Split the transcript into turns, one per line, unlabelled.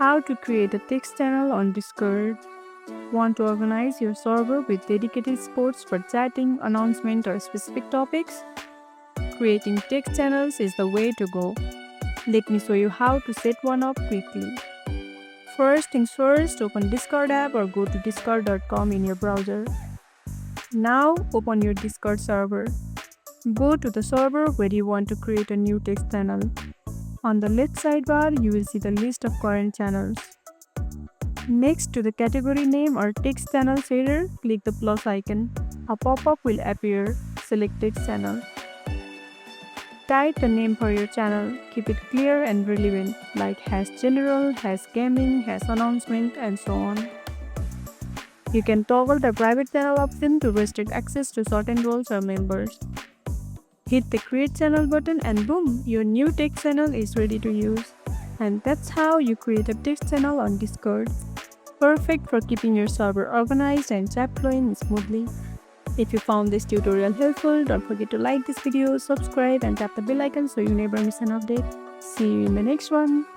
How to create a text channel on Discord. Want to organize your server with dedicated spots for chatting, announcement, or specific topics? Creating text channels is the way to go. Let me show you how to set one up quickly. First things first, open Discord app or go to discord.com in your browser. Now open your Discord server. Go to the server where you want to create a new text channel. On the left sidebar, you will see the list of current channels. Next to the category name or text channel shader, click the plus icon. A pop-up will appear. Select text channel. Type the name for your channel. Keep it clear and relevant, like #general, #gaming, #announcement, and so on. You can toggle the private channel option to restrict access to certain roles or members. Hit the create channel button and boom, your new text channel is ready to use. And that's how you create a text channel on Discord. Perfect for keeping your server organized and chat flowing smoothly. If you found this tutorial helpful, don't forget to like this video, subscribe, and tap the bell icon so you never miss an update. See you in the next one.